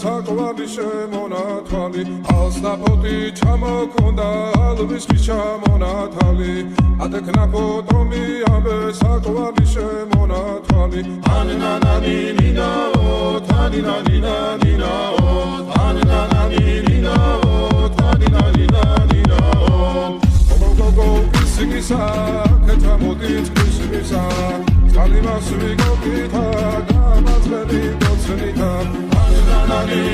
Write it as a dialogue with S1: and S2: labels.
S1: საკვარი შემონათვალი ალსნაფოთი ჩამოქონდა ალვისხი ჩამონათალი ატექნა ფოტომი ამე საკვარი შემონათვალი ანანანი ნინაო თანინანი ნინაო ანანანი ნინაო თანინანი ნინაო გოგო ისგისა კეთამოდით ისგისა Kalima svi gokita, gamazveli docnita, ananani